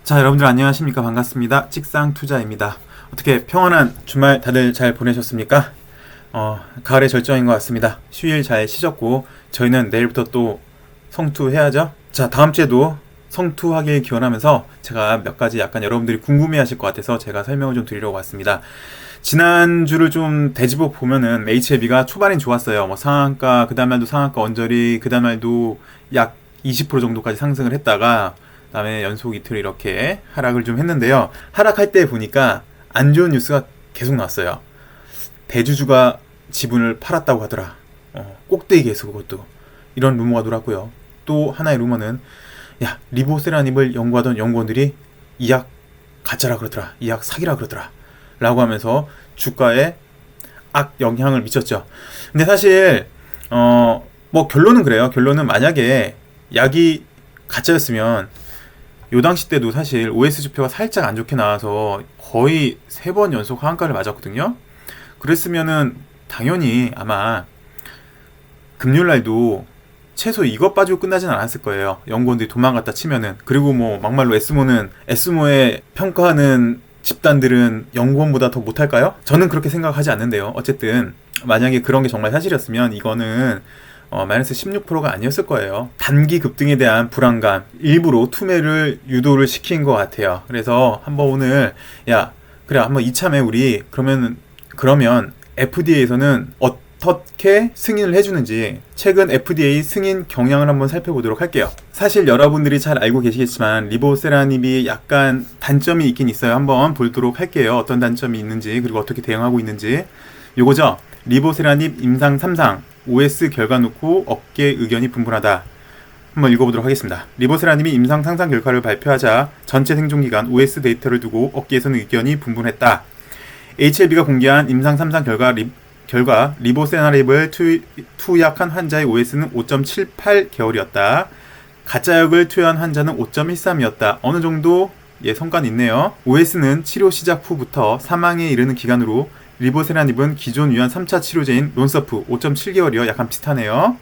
자, 여러분들 안녕하십니까? 반갑습니다. 찍상투자입니다. 어떻게 평안한 주말 다들 잘 보내셨습니까? 가을의 절정인 것 같습니다. 휴일 잘 쉬셨고 저희는 내일부터 또 성투해야죠. 자, 다음 주에도 성투하길 기원하면서 제가 몇 가지 약간 여러분들이 궁금해하실 것 같아서 제가 설명을 좀 드리려고 왔습니다. 지난주를 좀 되짚어 보면은 HLB가 초반엔 좋았어요. 뭐 상한가, 그 다음 날도 상한가 언저리, 그 다음 날도 약 20% 정도까지 상승을 했다가 그다음에 연속 이틀 이렇게 하락을 좀 했는데요. 하락할 때 보니까 안 좋은 뉴스가 계속 나왔어요. 대주주가 지분을 팔았다고 하더라. 꼭대기에서 그것도 이런 루머가 돌았고요. 또 하나의 루머는 야, 리보세라닙을 연구하던 연구원들이 이 약 가짜라 그러더라, 이 약 사기라 그러더라 라고 하면서 주가에 악 영향을 미쳤죠. 근데 사실 뭐 결론은 그래요. 결론은 만약에 약이 가짜였으면 요 당시 때도 사실 OS 지표가 살짝 안 좋게 나와서 거의 3번 연속 하한가를 맞았거든요. 그랬으면은 당연히 아마 금요일날도 최소 이것 빠지고 끝나진 않았을 거예요. 연구원들이 도망갔다 치면은. 그리고 뭐 막말로 에스모의 평가하는 집단들은 연구원보다 더 못할까요? 저는 그렇게 생각하지 않는데요. 어쨌든 만약에 그런 게 정말 사실이었으면 이거는 마이너스 16%가 아니었을 거예요. 단기 급등에 대한 불안감, 일부러 투매를 유도를 시킨 것 같아요. 그래서 한번 오늘 그래 한번 이참에 우리 그러면 FDA에서는 어떻게 승인을 해주는지 최근 FDA 승인 경향을 한번 살펴보도록 할게요. 사실 여러분들이 잘 알고 계시겠지만 리보세라닙이 약간 단점이 있긴 있어요. 한번 보도록 할게요. 어떤 단점이 있는지 그리고 어떻게 대응하고 있는지. 요거죠. 리보세라닙 임상 3상 OS 결과 놓고 업계 의견이 분분하다. 한번 읽어보도록 하겠습니다. 리보세라닙이 임상 상상 결과를 발표하자 전체 생존기간 OS 데이터를 두고 업계에서는 의견이 분분했다. HLB가 공개한 임상 3상 결과 리보세라닙을 투약한 환자의 OS는 5.78개월이었다. 가짜약을 투여한 환자는 5.13이었다. 어느 정도 성과는 있네요. OS는 치료 시작 후부터 사망에 이르는 기간으로 리보세라닙은 기존 유한 3차 치료제인 론서프 5.7개월이요. 약간 비슷하네요.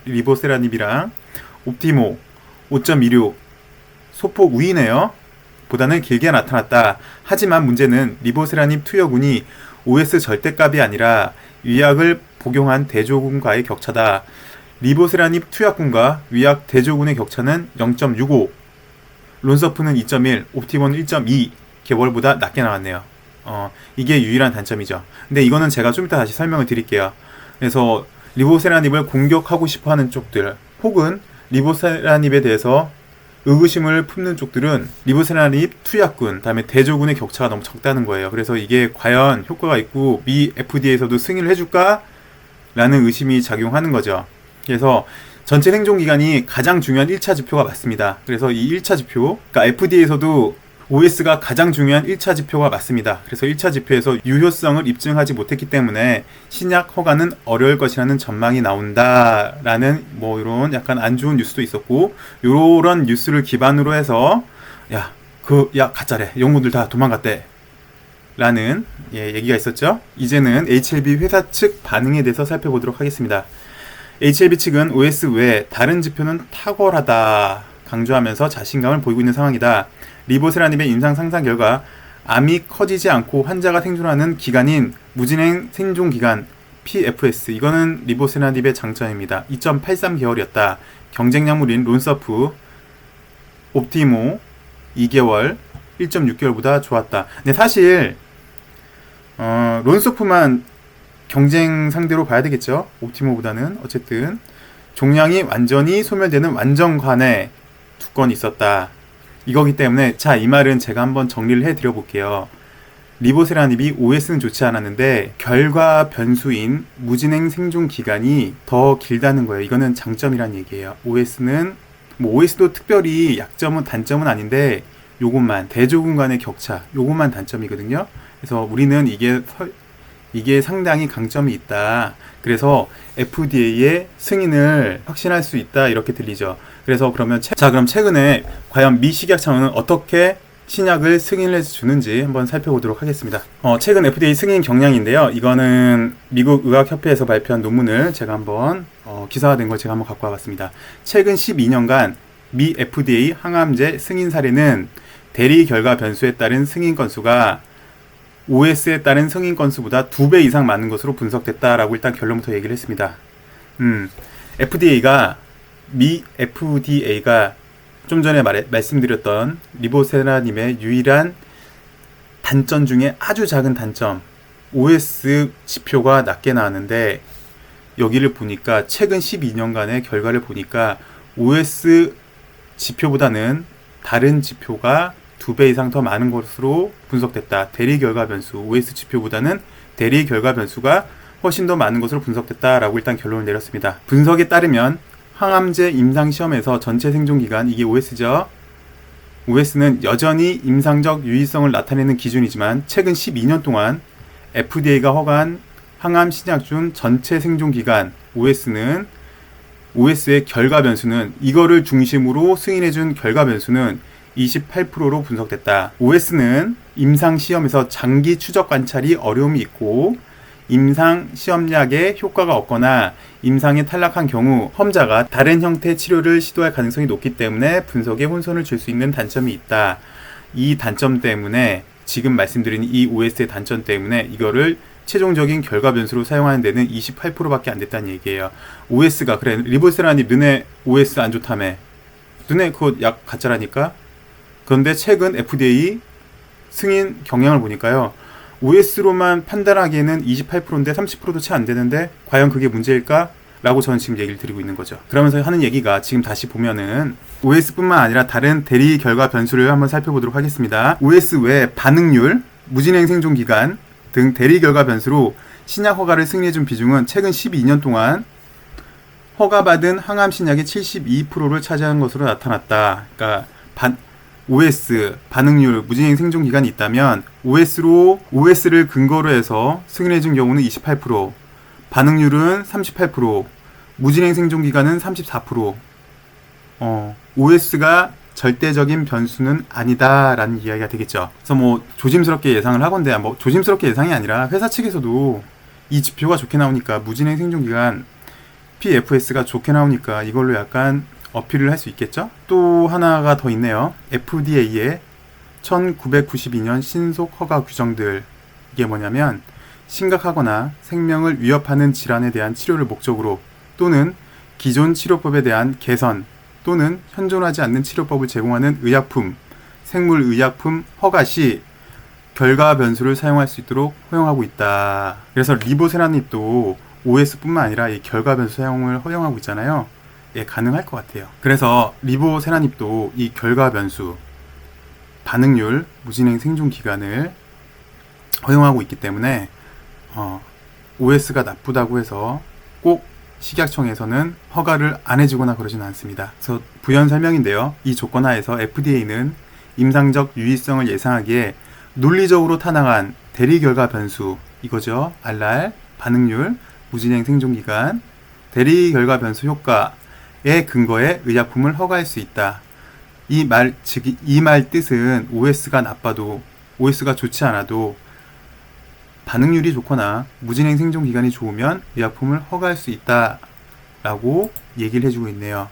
리보세라닙이랑 옵티모 5.16 소폭 우위네요. 보다는 길게 나타났다. 하지만 문제는 리보세라닙 투여군이 OS 절대값이 아니라 위약을 복용한 대조군과의 격차다. 리보세라닙 투약군과 위약 대조군의 격차는 0.65, 론서프는 2.1, 옵티모는 1.2 개월보다 낮게 나왔네요. 이게 유일한 단점이죠. 근데 이거는 제가 좀 이따 다시 설명을 드릴게요. 그래서 리보세라닙을 공격하고 싶어하는 쪽들 혹은 리보세라닙에 대해서 의구심을 품는 쪽들은 리보세라닙 투약군, 다음에 대조군의 격차가 너무 적다는 거예요. 그래서 이게 과연 효과가 있고 미 FDA에서도 승인을 해줄까? 라는 의심이 작용하는 거죠. 그래서 전체 생존기간이 가장 중요한 1차 지표가 맞습니다. 그래서 이 1차 지표, 그러니까 FDA에서도 OS가 가장 중요한 1차 지표가 맞습니다. 그래서 1차 지표에서 유효성을 입증하지 못했기 때문에 신약 허가는 어려울 것이라는 전망이 나온다라는 뭐 이런 약간 안 좋은 뉴스도 있었고, 요런 뉴스를 기반으로 해서 가짜래, 연구들 다 도망갔대 라는 얘기가 있었죠. 이제는 HLB 회사 측 반응에 대해서 살펴보도록 하겠습니다. HLB 측은 OS 외 다른 지표는 탁월하다 강조하면서 자신감을 보이고 있는 상황이다. 리보세라닙의 임상 상상 결과 암이 커지지 않고 환자가 생존하는 기간인 무진행 생존기간 PFS, 이거는 리보세라닙의 장점입니다. 2.83개월이었다. 경쟁 약물인 론서프, 옵티모 2개월, 1.6개월보다 좋았다. 근데 사실 론서프만 경쟁 상대로 봐야 되겠죠. 옵티모보다는. 어쨌든 종양이 완전히 소멸되는 완전관해 2건 있었다. 이거기 때문에 이 말은 제가 한번 정리를 해드려 볼게요. 리보세라닙이 OS는 좋지 않았는데 결과 변수인 무진행 생존 기간이 더 길다는 거예요. 이거는 장점이란 얘기예요. OS도 특별히 단점은 아닌데 요것만 대조군 간의 격차, 요것만 단점이거든요. 그래서 우리는 이게 상당히 강점이 있다. 그래서 FDA의 승인을 확신할 수 있다. 이렇게 들리죠. 그래서 그럼 최근에 과연 미 식약청은 어떻게 신약을 승인을 해주는지 한번 살펴보도록 하겠습니다. 최근 FDA 승인 경향인데요. 이거는 미국 의학협회에서 발표한 논문을 제가 한번 기사화된 걸 제가 한번 갖고 와봤습니다. 최근 12년간 미 FDA 항암제 승인 사례는 대리 결과 변수에 따른 승인 건수가 OS에 따른 승인 건수보다 2배 이상 많은 것으로 분석됐다라고 일단 결론부터 얘기를 했습니다. FDA가 좀 전에 말씀드렸던 리보세라님의 유일한 단점 중에 아주 작은 단점, OS 지표가 낮게 나왔는데, 여기를 보니까 최근 12년간의 결과를 보니까 OS 지표보다는 다른 지표가 2배 이상 더 많은 것으로 분석됐다. 대리 결과 변수, OS 지표보다는 대리 결과 변수가 훨씬 더 많은 것으로 분석됐다라고 일단 결론을 내렸습니다. 분석에 따르면 항암제 임상시험에서 전체 생존기간, 이게 OS죠. OS는 여전히 임상적 유의성을 나타내는 기준이지만 최근 12년 동안 FDA가 허가한 항암 신약 중 전체 생존기간 OS의 결과 변수는, 이거를 중심으로 승인해준 결과 변수는 28%로 분석됐다. OS는 임상시험에서 장기 추적 관찰이 어려움이 있고 임상시험약의 효과가 없거나 임상에 탈락한 경우 험자가 다른 형태의 치료를 시도할 가능성이 높기 때문에 분석에 혼선을 줄 수 있는 단점이 있다. 이 단점 때문에, 지금 말씀드린 이 OS의 단점 때문에 이거를 최종적인 결과 변수로 사용하는 데는 28%밖에 안 됐다는 얘기예요. OS가, 그래, 리보세라님 너네 OS 안 좋다며. 너네 그거 약 가짜라니까? 그런데 최근 FDA 승인 경향을 보니까요, OS로만 판단하기에는 28%인데 30%도 채 안 되는데 과연 그게 문제일까? 라고 저는 지금 얘기를 드리고 있는 거죠. 그러면서 하는 얘기가, 지금 다시 보면은 OS뿐만 아니라 다른 대리 결과 변수를 한번 살펴보도록 하겠습니다. OS 외 반응률, 무진행 생존 기간 등 대리 결과 변수로 신약 허가를 승인해준 비중은 최근 12년 동안 허가받은 항암 신약의 72%를 차지한 것으로 나타났다. 그러니까 OS, 반응률, 무진행 생존 기간이 있다면 OS를 근거로 해서 승인해준 경우는 28%, 반응률은 38%, 무진행 생존 기간은 34%. OS가 절대적인 변수는 아니다라는 이야기가 되겠죠. 그래서 뭐 조심스럽게 예상을 하건대, 뭐 조심스럽게 예상이 아니라 회사 측에서도 이 지표가 좋게 나오니까, 무진행 생존 기간 PFS가 좋게 나오니까 이걸로 약간 어필을 할 수 있겠죠? 또 하나가 더 있네요. FDA의 1992년 신속 허가 규정들. 이게 뭐냐면, 심각하거나 생명을 위협하는 질환에 대한 치료를 목적으로 또는 기존 치료법에 대한 개선 또는 현존하지 않는 치료법을 제공하는 의약품, 생물의약품 허가 시 결과 변수를 사용할 수 있도록 허용하고 있다. 그래서 리보세라닙도 OS뿐만 아니라 이 결과 변수 사용을 허용하고 있잖아요. 예, 가능할 것 같아요. 그래서 리보세라닙도 이 결과 변수, 반응률, 무진행 생존 기간을 허용하고 있기 때문에 OS가 나쁘다고 해서 꼭 식약청에서는 허가를 안 해주거나 그러지는 않습니다. 그래서 부연 설명인데요. 이 조건 하에서 FDA는 임상적 유의성을 예상하기에 논리적으로 타당한 대리 결과 변수, 이거죠. RR, 반응률, 무진행 생존 기간, 대리 결과 변수 효과에 근거해 의약품을 허가할 수 있다. 이 말 뜻은 OS가 나빠도, OS가 좋지 않아도 반응률이 좋거나 무진행 생존 기간이 좋으면 의약품을 허가할 수 있다 라고 얘기를 해주고 있네요.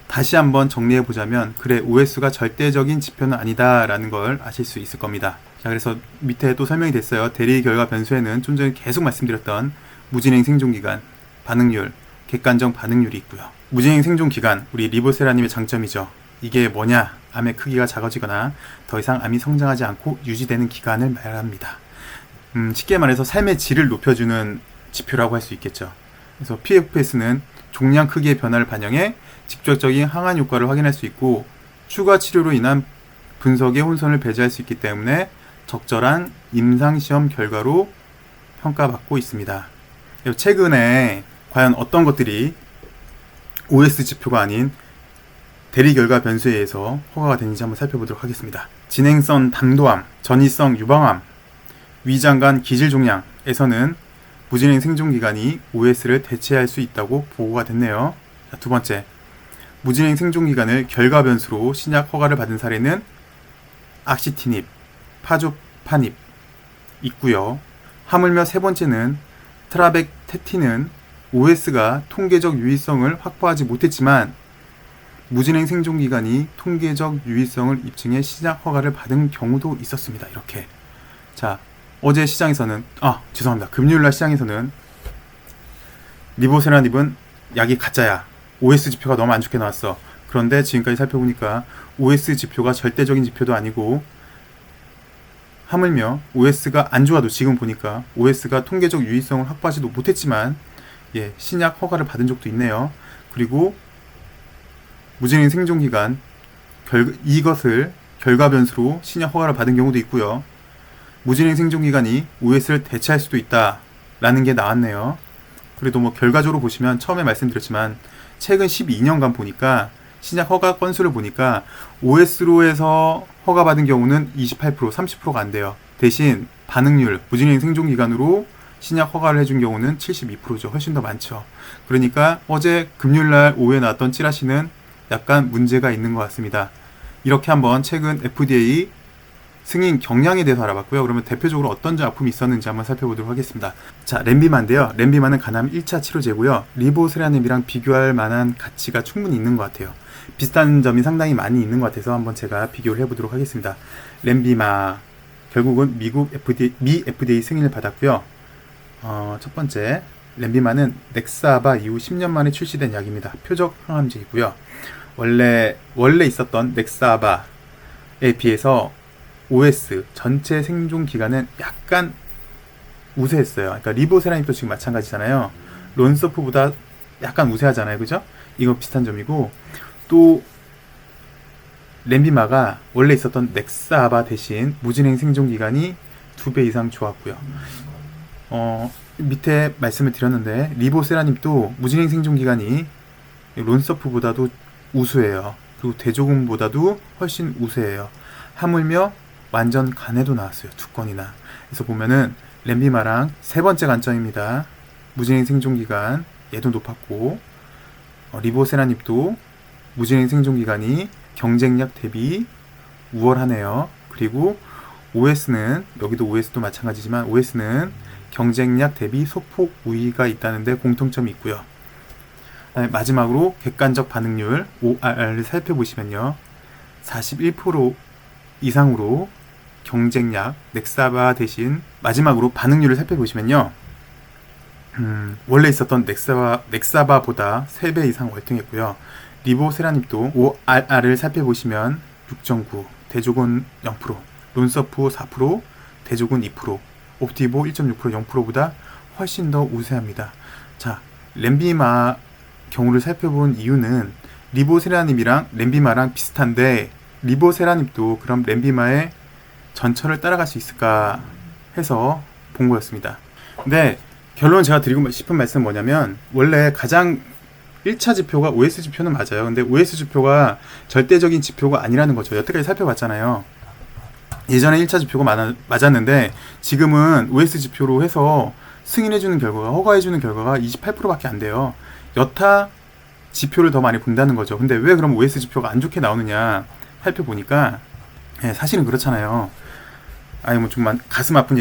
다시 한번 정리해 보자면, 그래, OS가 절대적인 지표는 아니다 라는 걸 아실 수 있을 겁니다. 자, 그래서 밑에 또 설명이 됐어요. 대리 결과 변수에는 좀 전에 계속 말씀드렸던 무진행 생존 기간, 반응률, 객관적 반응률이 있고요. 무진행 생존 기간, 우리 리보세라님의 장점이죠. 이게 뭐냐? 암의 크기가 작아지거나 더 이상 암이 성장하지 않고 유지되는 기간을 말합니다. 쉽게 말해서 삶의 질을 높여주는 지표라고 할 수 있겠죠. 그래서 PFS는 종양 크기의 변화를 반영해 직접적인 항암 효과를 확인할 수 있고, 추가 치료로 인한 분석의 혼선을 배제할 수 있기 때문에 적절한 임상시험 결과로 평가받고 있습니다. 최근에 과연 어떤 것들이 OS 지표가 아닌 대리 결과 변수에 의해서 허가가 되는지 한번 살펴보도록 하겠습니다. 진행성 담도암, 전이성 유방암, 위장관 기질 종양에서는 무진행 생존 기간이 OS를 대체할 수 있다고 보고가 됐네요. 자, 두 번째, 무진행 생존 기간을 결과 변수로 신약 허가를 받은 사례는 악시티닙, 파조파닙 있고요. 하물며 세 번째는 트라벡테틴은 OS가 통계적 유의성을 확보하지 못했지만 무진행 생존기간이 통계적 유의성을 입증해 시작 허가를 받은 경우도 있었습니다. 이렇게. 자, 어제 시장에서는 죄송합니다. 금요일날 시장에서는 리보세라닙은 약이 가짜야. OS 지표가 너무 안 좋게 나왔어. 그런데 지금까지 살펴보니까 OS 지표가 절대적인 지표도 아니고 하물며 OS가 안 좋아도 지금 보니까 OS가 통계적 유의성을 확보하지도 못했지만 신약 허가를 받은 적도 있네요. 그리고 무진행 생존기간 이것을 결과 변수로 신약 허가를 받은 경우도 있고요. 무진행 생존기간이 OS를 대체할 수도 있다라는 게 나왔네요. 그래도 뭐 결과적으로 보시면 처음에 말씀드렸지만 최근 12년간 보니까 신약 허가 건수를 보니까 OS로 해서 허가받은 경우는 28%, 30%가 안 돼요. 대신 반응률, 무진행 생존기간으로 신약 허가를 해준 경우는 72%죠. 훨씬 더 많죠. 그러니까 어제 금요일날 오후에 나왔던 찌라시는 약간 문제가 있는 것 같습니다. 이렇게 한번 최근 FDA 승인 경량에 대해서 알아봤고요. 그러면 대표적으로 어떤 작품이 있었는지 한번 살펴보도록 하겠습니다. 자, 렌비마인데요. 렌비마는 간암 1차 치료제고요. 리보세라닙이랑 비교할 만한 가치가 충분히 있는 것 같아요. 비슷한 점이 상당히 많이 있는 것 같아서 한번 제가 비교를 해보도록 하겠습니다. 렌비마 결국은 미 FDA 승인을 받았고요. 첫 번째 렌비마는 넥사바 이후 10년 만에 출시된 약입니다. 표적 항암제이고요. 원래 있었던 넥사바에 비해서 OS 전체 생존 기간은 약간 우세했어요. 그러니까 리보세라닙도 지금 마찬가지잖아요. 론서프보다 약간 우세하잖아요, 그죠? 이거 비슷한 점이고, 또 렌비마가 원래 있었던 넥사바 대신 무진행 생존 기간이 2배 이상 좋았고요. 밑에 말씀을 드렸는데 리보세라닙도 무진행 생존 기간이 론서프보다도 우수해요. 그리고 대조군보다도 훨씬 우세해요. 하물며 완전 간에도 나왔어요. 2건이나. 그래서 보면은 렌비마랑 세 번째 관점입니다. 무진행 생존기간 얘도 높았고 리보세라닙도 무진행 생존기간이 경쟁약 대비 우월하네요. 그리고 OS는 여기도 OS도 마찬가지지만 OS는 경쟁약 대비 소폭 우위가 있다는데 공통점이 있고요. 마지막으로 객관적 반응률 ORR을 살펴보시면요. 41% 이상으로 경쟁약 넥사바 대신 마지막으로 반응률을 살펴보시면요. 원래 있었던 넥사바보다 3배 이상 월등했고요. 리보세라닙도 ORR을 살펴보시면 6.9, 대조군 0%, 론서프 4%, 대조군 2%, 옵티보 1.6%, 0%보다 훨씬 더 우세합니다. 자, 렌비마 경우를 살펴본 이유는 리보세라닙이랑 렌비마랑 비슷한데 리보세라닙도 그럼 렌비마의 전철을 따라갈 수 있을까 해서 본 거였습니다. 근데 결론 제가 드리고 싶은 말씀은 뭐냐면 원래 가장 1차 지표가 OS 지표는 맞아요. 근데 OS 지표가 절대적인 지표가 아니라는 거죠. 여태까지 살펴봤잖아요. 예전에 1차 지표가 맞았는데 지금은 OS 지표로 해서 승인해주는 결과가 허가해주는 결과가 28%밖에 안 돼요. 여타 지표를 더 많이 본다는 거죠. 근데 왜 그럼 OS 지표가 안 좋게 나오느냐 살펴보니까 사실은 그렇잖아요. 아니 뭐 정말 가슴 아픈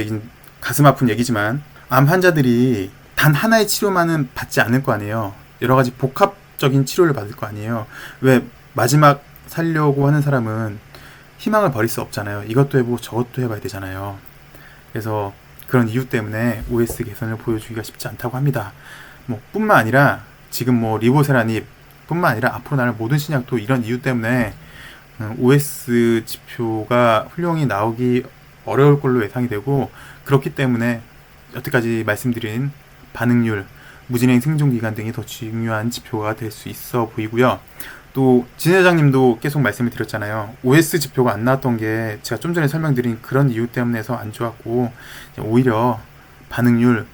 얘기지만 암 환자들이 단 하나의 치료만은 받지 않을 거 아니에요. 여러 가지 복합적인 치료를 받을 거 아니에요. 왜 마지막 살려고 하는 사람은 희망을 버릴 수 없잖아요. 이것도 해보고 저것도 해봐야 되잖아요. 그래서 그런 이유 때문에 OS 개선을 보여주기가 쉽지 않다고 합니다. 뭐 뿐만 아니라 지금 뭐 리보세라닙 뿐만 아니라 앞으로 나올 모든 신약도 이런 이유 때문에 OS 지표가 훌륭히 나오기 어려울 걸로 예상이 되고 그렇기 때문에 여태까지 말씀드린 반응률, 무진행 생존기간 등이 더 중요한 지표가 될 수 있어 보이고요. 또 진 회장님도 계속 말씀을 드렸잖아요. OS 지표가 안 나왔던 게 제가 좀 전에 설명드린 그런 이유 때문에서 안 좋았고 오히려 반응률,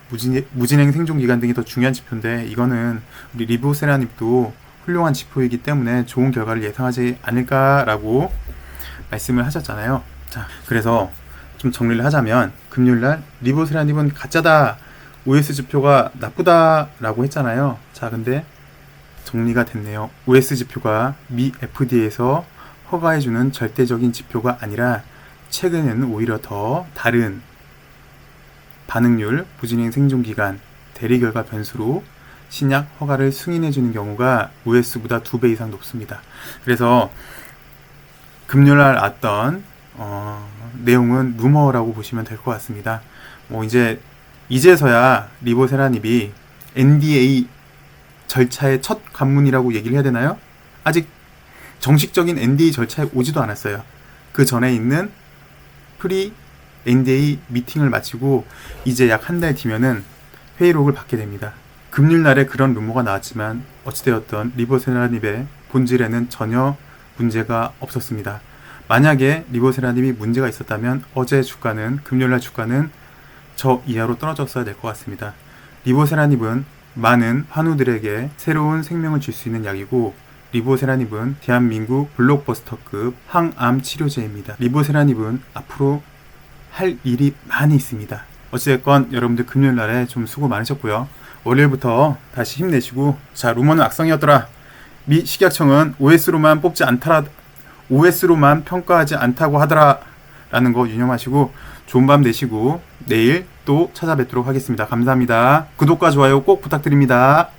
무진행 생존기간 등이 더 중요한 지표인데 이거는 우리 리보세라닙도 훌륭한 지표이기 때문에 좋은 결과를 예상하지 않을까라고 말씀을 하셨잖아요. 자, 그래서 좀 정리를 하자면 금요일날 리보세라닙은 가짜다, OS 지표가 나쁘다라고 했잖아요. 자, 근데 정리가 됐네요. OS 지표가 미 FDA에서 허가해주는 절대적인 지표가 아니라 최근에는 오히려 더 다른 반응률, 무진행 생존기간, 대리결과 변수로 신약 허가를 승인해 주는 경우가 OS보다 2배 이상 높습니다. 그래서 금요일날 나왔던 내용은 루머라고 보시면 될 것 같습니다. 이제서야 리보세라닙이 NDA 절차의 첫 관문이라고 얘기를 해야 되나요? 아직 정식적인 NDA 절차에 오지도 않았어요. 그 전에 있는 프리 NDA 미팅을 마치고 이제 약 한 달 뒤면은 회의록을 받게 됩니다. 금요일날에 그런 루머가 나왔지만 어찌되었던 리보세라닙의 본질에는 전혀 문제가 없었습니다. 만약에 리보세라닙이 문제가 있었다면 어제 주가는, 금요일날 주가는 저 이하로 떨어졌어야 될 것 같습니다. 리보세라닙은 많은 환우들에게 새로운 생명을 줄 수 있는 약이고, 리보세라닙은 대한민국 블록버스터급 항암 치료제입니다. 리보세라닙은 앞으로 할 일이 많이 있습니다. 어찌됐건 여러분들 금요일날에 좀 수고 많으셨고요. 월요일부터 다시 힘내시고, 자, 루머는 악성이었더라. 미 식약청은 OS로만 평가하지 않다고 하더라 라는 거 유념하시고 좋은 밤 되시고 내일 또 찾아뵙도록 하겠습니다. 감사합니다. 구독과 좋아요 꼭 부탁드립니다.